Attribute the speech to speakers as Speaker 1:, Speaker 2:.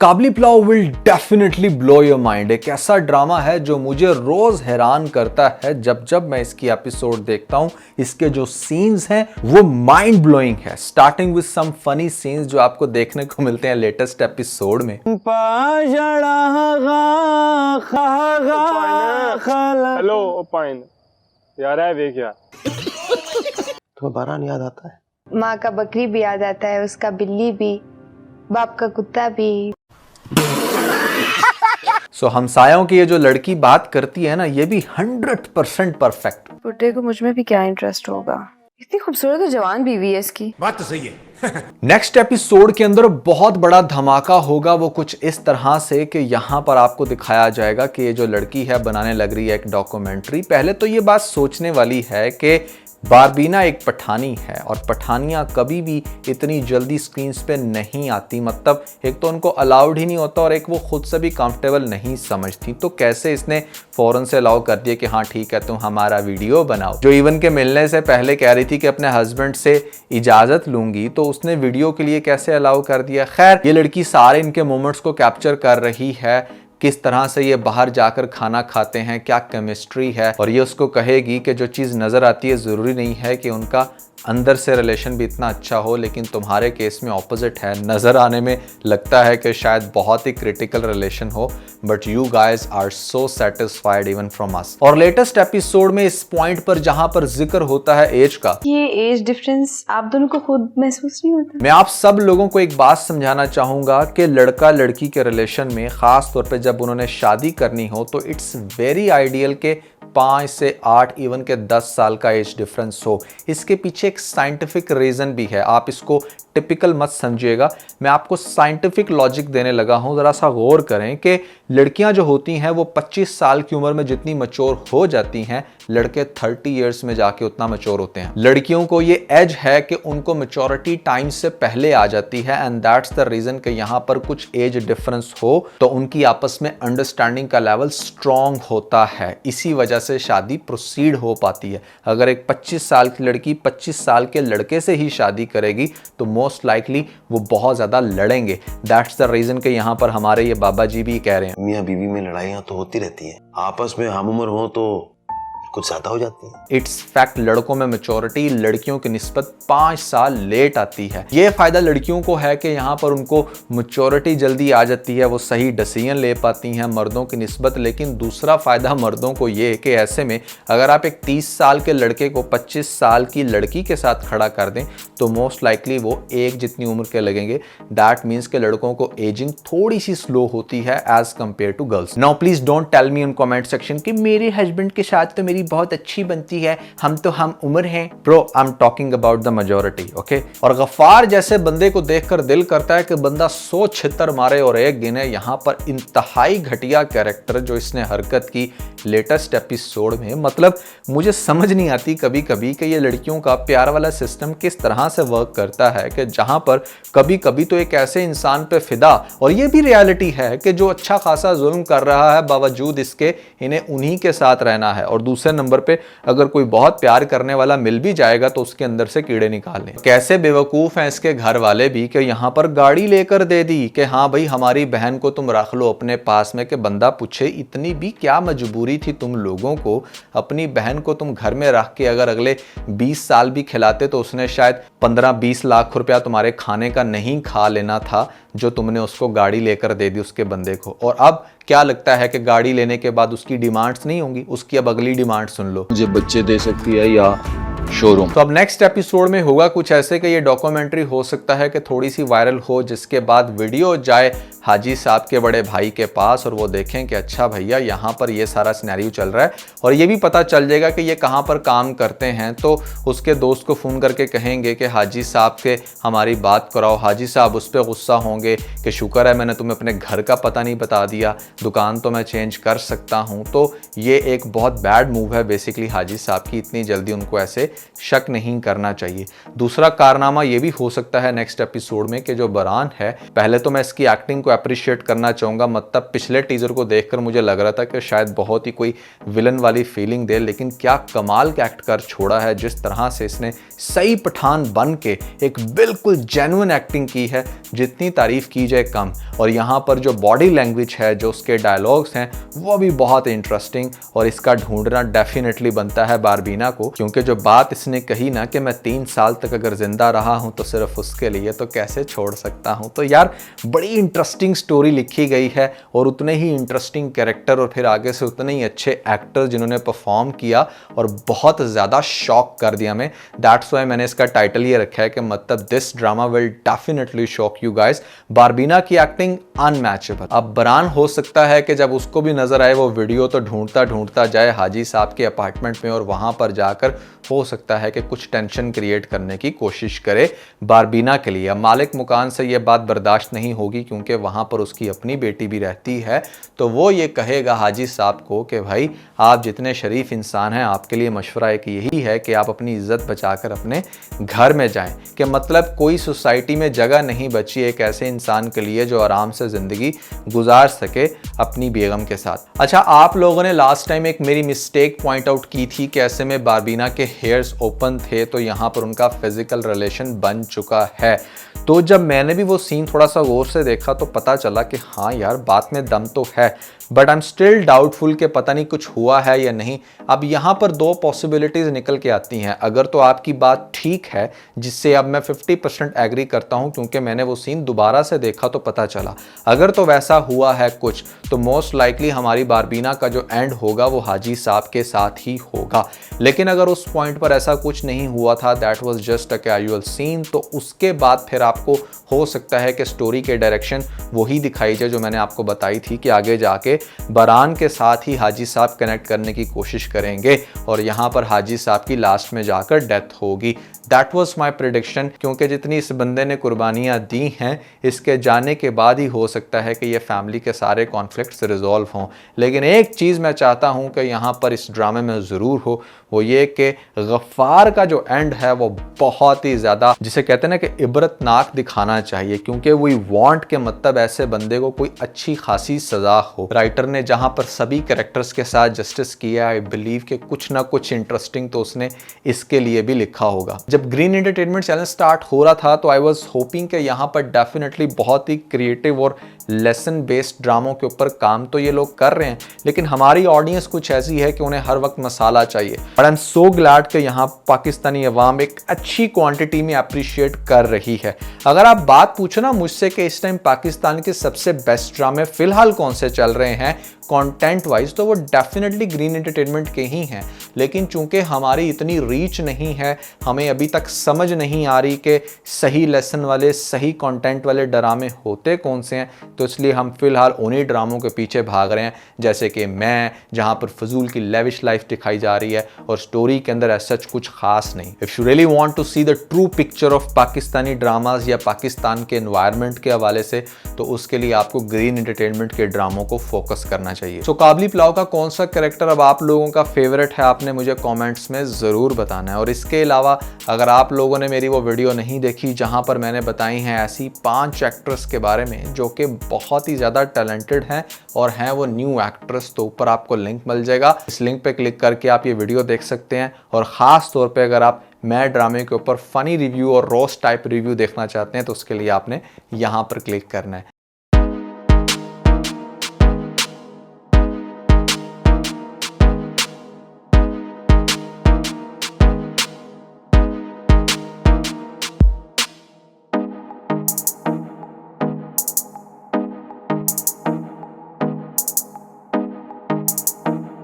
Speaker 1: काबली pulao will definitely blow your mind. एक ऐसा drama है जो मुझे रोज हैरान करता है जब जब मैं इसकी एपिसोड देखता हूं। इसके जो सीन्स हैं वो माइंड ब्लोइंग है, starting with some funny scenes जो आपको देखने को मिलते हैं लेटेस्ट एपिसोड में।
Speaker 2: हेलो ओपाइन यार है वे क्या
Speaker 3: तुम्हें बारान याद आता है?
Speaker 4: माँ का बकरी भी याद आता है, उसका बिल्ली भी, बाप का कुत्ता भी।
Speaker 1: सो हमसायों की ये जो लड़की बात करती है ना, ये भी 100% परफेक्ट।
Speaker 4: बुड्ढे को मुझ में भी क्या इंटरेस्ट होगा, इतनी खूबसूरत और जवान बीवी है इसकी।
Speaker 5: बात तो सही है।
Speaker 1: नेक्स्ट एपिसोड के अंदर बहुत बड़ा धमाका होगा। वो कुछ इस तरह से कि यहाँ पर आपको दिखाया जाएगा कि ये जो लड़की है बनाने लग रही है एक डॉक्यूमेंट्री। पहले तो ये बात सोचने वाली है कि बारबीना एक पठानी है और पठानियां कभी भी इतनी जल्दी स्क्रीन पे नहीं आती। मतलब एक तो उनको अलाउड ही नहीं होता और एक वो खुद से भी कंफर्टेबल नहीं समझती। तो कैसे इसने फौरन से अलाउ कर दिया कि हाँ ठीक है तुम हमारा वीडियो बनाओ। जो इवन के मिलने से पहले कह रही थी कि अपने हस्बैंड से इजाज़त लूंगी, तो उसने वीडियो के लिए कैसे अलाउ कर दिया। खैर ये लड़की सारे इनके मोमेंट्स को कैप्चर कर रही है, किस तरह से ये बाहर जाकर खाना खाते हैं, क्या केमिस्ट्री है। और ये उसको कहेगी कि जो चीज़ नज़र आती है ज़रूरी नहीं है कि उनका अंदर से रिलेशन भी इतना अच्छा हो, लेकिन तुम्हारे केस में ऑपोजिट है। नज़र आने में लगता है कि शायद बहुत ही क्रिटिकल रिलेशन हो, but you guys are so satisfied even from us. और लेटेस्ट एपिसोड में इस पॉइंट पर जहां पर जिक्र होता है एज का,
Speaker 4: ये एज डिफरेंस आप दोनों को खुद महसूस नहीं होता?
Speaker 1: मैं आप सब लोगों को एक बात समझाना चाहूंगा कि लड़का लड़की के रिलेशन में खास तौर पे जब उन्होंने शादी करनी हो तो इट्स वेरी आइडियल के 5 से 8 इवन के 10 साल का एज डिफरेंस हो। इसके पीछे एक साइंटिफिक रीजन भी है, आप इसको टिपिकल मत समझिएगा। मैं आपको साइंटिफिक लॉजिक देने लगा हूं, जरा सा गौर करें कि लड़कियां जो होती हैं वो 25 साल की उम्र में जितनी मैच्योर हो जाती हैं, लड़के 30 इयर्स में जाके उतना मैच्योर होते हैं। लड़कियों को ये एज है कि उनको मैच्योरिटी टाइम से पहले आ जाती है एंड दैट्स द रीजन कि यहाँ पर कुछ एज डिफरेंस हो तो उनकी आपस में अंडरस्टैंडिंग का लेवल स्ट्रॉन्ग होता है। इसी वजह से शादी प्रोसीड हो पाती है। अगर एक 25 साल की लड़की 25 साल के लड़के से ही शादी करेगी तो मोस्ट लाइकली वो बहुत ज्यादा लड़ेंगे। दैट्स द रीजन कि यहाँ पर हमारे ये बाबा जी भी कह रहे हैं
Speaker 3: मियाँ बीवी में लड़ाइयाँ तो होती रहती हैं, आपस में हम उम्र हो तो कुछ ज्यादा हो जाती है।
Speaker 1: इट्स फैक्ट, लड़कों में मैच्योरिटी लड़कियों की निस्बत 5 साल लेट आती है। ये फायदा लड़कियों को है कि यहाँ पर उनको मैच्योरिटी जल्दी आ जाती है, वो सही डिसीजन ले पाती हैं मर्दों की निस्बत। लेकिन दूसरा फायदा मर्दों को ये कि ऐसे में अगर आप एक 30 साल के लड़के को 25 साल की लड़की के साथ खड़ा कर दें तो मोस्ट लाइकली वो एक जितनी उम्र के लगेंगे। दैट मीन्स के लड़कों को एजिंग थोड़ी सी स्लो होती है as compare to girls. Now please don't tell me in comment section कि मेरे हस्बैंड के साथ तो मेरी बहुत अच्छी बनती है, हम तो हम उम्र हैं। Bro I am talking about the majority, okay. और गफ्फार जैसे बंदे को देखकर दिल करता है कि बंदा 100 छितर मारे और एक गिने। यहाँ पर इंतहाई घटिया कैरेक्टर जो इसने हरकत की लेटेस्ट एपिसोड में, मतलब मुझे समझ नहीं आती कभी कभी कि ये लड़कियों का प्यार वाला सिस्टम किस तरह से वर्क करता है कि जहां पर कभी कभी तो एक ऐसे इंसान पे फिदा, और ये भी रियलिटी है कि जो अच्छा खासा जुल्म कर रहा है बावजूद इसके इन्हें उन्हीं के साथ रहना है। और दूसरे नंबर पे अगर कोई बहुत प्यार करने वाला मिल भी जाएगा तो उसके अंदर से कीड़े निकाल लें। कैसे बेवकूफ हैं इसके घर वाले भी कि यहाँ पर गाड़ी लेकर दे दी कि हाँ भाई हमारी बहन को तुम रख लो अपने पास में। कि बंदा पूछे इतनी भी क्या मजबूरी थी तुम लोगों को, अपनी बहन को तुम घर में रख के अगर अगले 20 साल भी खिलाते तो उसने शायद 15-20 लाख रुपया तुम्हारे खाने का नहीं खा लेना था जो तुमने उसको गाड़ी लेकर दे दी उसके बंदे को। और अब क्या लगता है कि गाड़ी लेने के बाद उसकी डिमांड्स नहीं होंगी? उसकी अब अगली डिमांड सुन लो,
Speaker 6: मुझे बच्चे दे सकती है या शोरूम।
Speaker 1: तो अब नेक्स्ट एपिसोड में होगा कुछ ऐसे कि ये डॉक्यूमेंट्री हो सकता है कि थोड़ी सी वायरल हो, जिसके बाद वीडियो जाए हाजी साहब के बड़े भाई के पास और वो देखें कि अच्छा भैया यहाँ पर ये सारा सिनेरियो चल रहा है। और ये भी पता चल जाएगा कि ये कहाँ पर काम करते हैं, तो उसके दोस्त को फ़ोन करके कहेंगे कि हाजी साहब से हमारी बात कराओ। हाजी साहब उस पर गुस्सा होंगे कि शुक्र है मैंने तुम्हें अपने घर का पता नहीं बता दिया, दुकान तो मैं चेंज कर सकता हूँ। तो ये एक बहुत बैड मूव है बेसिकली हाजी साहब की, इतनी जल्दी उनको ऐसे शक नहीं करना चाहिए। दूसरा कारनामा ये भी हो सकता है नेक्स्ट एपिसोड में कि जो बरान है, पहले तो मैं इसकी एक्टिंग को अप्रिशिएट करना चाहूँगा। मतलब पिछले टीज़र को देखकर मुझे लग रहा था कि शायद बहुत ही कोई विलन वाली फीलिंग दे, लेकिन क्या कमाल का एक्ट कर छोड़ा है। जिस तरह से इसने सही पठान बन के एक बिल्कुल जेन्युइन एक्टिंग की है, जितनी तारीफ की जाए कम। और यहाँ पर जो बॉडी लैंग्वेज है, जो उसके डायलॉग्स हैं, वो भी बहुत इंटरेस्टिंग, और इसका ढूंढना डेफिनेटली बनता है बारबीना को, क्योंकि जो बात इसने कही ना कि मैं 3 साल तक अगर जिंदा रहा हूँ तो सिर्फ उसके लिए, तो कैसे छोड़ सकता हूँ। तो यार बड़ी इंटरेस्टिंग स्टोरी लिखी गई है, और उतने ही इंटरेस्टिंग कैरेक्टर, और फिर आगे से उतने ही अच्छे एक्टर जिन्होंने परफॉर्म किया और बहुत ज़्यादा शॉक कर दिया हमें। दैट्स वाई मैंने इसका टाइटल ये रखा है कि मतलब this drama will definitely shock you guys. बारबीना की एक्टिंग अनमैचेबल। अब बरान हो सकता है कि जब उसको भी नजर आए वो वीडियो तो ढूंढता ढूंढता जाए हाजी साहब के अपार्टमेंट में, और वहां पर जाकर हो सकता है कि कुछ टेंशन क्रिएट करने की कोशिश करे बारबीना के लिए। अब मालिक मुकान से ये बात बर्दाश्त नहीं होगी, क्योंकि वहां पर उसकी अपनी बेटी भी रहती है, तो वो ये कहेगा हाजी साहब को कि भाई आप जितने शरीफ इंसान हैं, आपके लिए मशवरा एक यही है कि आप अपनी इज्जत बचाकर अपने घर में जाएं। कि मतलब कोई सोसाइटी में जगह नहीं बची एक ऐसे इंसान के लिए जो आराम से ज़िंदगी गुजार सके अपनी बेगम के साथ। अच्छा, आप लोगों ने लास्ट टाइम एक मेरी मिस्टेक पॉइंट आउट की थी कि ऐसे में बारबीना के हेयर्स ओपन थे, तो यहाँ पर उनका फिजिकल रिलेशन बन चुका है। तो जब मैंने भी वो सीन थोड़ा सा गौर से देखा तो पता चला कि हाँ यार, बात में दम तो है, but I am still doubtful कि पता नहीं कुछ हुआ है या नहीं। अब यहाँ पर 2 पॉसिबिलिटीज़ निकल के आती हैं। अगर तो आपकी बात ठीक है, जिससे अब मैं 50% एग्री करता हूँ, क्योंकि मैंने वो सीन दोबारा से देखा तो पता चला। अगर तो वैसा हुआ है कुछ, तो मोस्ट लाइकली हमारी बारबीना का जो एंड होगा वो हाजी साहब के साथ ही होगा। लेकिन अगर उस पॉइंट पर ऐसा कुछ नहीं हुआ था, that was just a casual scene, तो उसके बाद फिर आपको हो सकता है कि स्टोरी के डायरेक्शन वही दिखाई जाए जो मैंने आपको बताई थी कि आगे जाके बरान के साथ ही हाजी साहब कनेक्ट करने की कोशिश करेंगे, और यहाँ पर हाजी साहब की लास्ट में जाकर डेथ होगी। दैट वाज माय प्रेडिक्शन, क्योंकि जितनी इस बंदे ने कुर्बानियाँ दी हैं, इसके जाने के बाद ही हो सकता है कि ये फैमिली के सारे कॉन्फ्लिक्ट्स रिजॉल्व हों। लेकिन एक चीज़ मैं चाहता हूँ कि यहाँ पर इस ड्रामे में ज़रूर हो, वो ये कि गफ्फार का जो एंड है वो बहुत ही ज़्यादा, जिसे कहते हैं ना कि इबरतनाक दिखाना चाहिए, क्योंकि वी वांट के मतलब ऐसे बंदे को कोई अच्छी खासी सज़ा हो। राइटर ने जहाँ पर सभी कैरेक्टर्स के साथ जस्टिस किया, आई बिलीव कि कुछ ना कुछ इंटरेस्टिंग तो उसने इसके लिए भी लिखा होगा। जब ग्रीन एंटरटेनमेंट चैनल स्टार्ट हो रहा था तो आई वाज होपिंग कि यहाँ पर डेफिनेटली बहुत ही क्रिएटिव और लेसन बेस्ड ड्रामों के ऊपर काम तो ये लोग कर रहे हैं, लेकिन हमारी ऑडियंस कुछ ऐसी है कि उन्हें हर वक्त मसाला चाहिए। But I am so glad कि यहाँ पाकिस्तानी अवाम एक अच्छी क्वांटिटी में अप्रिशिएट कर रही है। अगर आप बात पूछो ना मुझसे कि इस टाइम पाकिस्तान के सबसे बेस्ट ड्रामे फिलहाल कौन से चल रहे हैं कंटेंट वाइज, तो वो डेफिनेटली ग्रीन एंटरटेनमेंट के ही हैं। लेकिन चूंकि हमारी इतनी रीच नहीं है, हमें अभी तक समझ नहीं आ रही कि सही लेसन वाले, सही कंटेंट वाले ड्रामे होते कौन से हैं, तो इसलिए हम फिलहाल उन्हीं ड्रामों के पीछे भाग रहे हैं, जैसे कि मैं, जहां पर फजूल की लेविश लाइफ दिखाई जा रही है और स्टोरी के अंदर ऐसा कुछ खास नहीं। If you really want to see the true picture of Pakistani dramas या पाकिस्तान के एनवायरनमेंट के हवाले से, तो उसके लिए आपको ग्रीन एंटरटेनमेंट के ड्रामों को फोकस करना चाहिए। सो काबली पुलाव का कौन सा कैरेक्टर अब आप लोगों का फेवरेट है, आपने मुझे कमेंट्स में ज़रूर बताना है। और इसके अलावा अगर आप लोगों ने मेरी वो वीडियो नहीं देखी जहां पर मैंने बताई हैं ऐसी 5 एक्ट्रेस के बारे में जो कि बहुत ही ज़्यादा टैलेंटेड हैं और हैं वो न्यू एक्ट्रेस, तो ऊपर आपको लिंक मिल जाएगा। इस लिंक पे क्लिक करके आप ये वीडियो देख सकते हैं। और ख़ास तौर पे अगर आप मैं ड्रामे के ऊपर फ़नी रिव्यू और रोस्ट टाइप रिव्यू देखना चाहते हैं तो उसके लिए आपने यहाँ पर क्लिक करना है।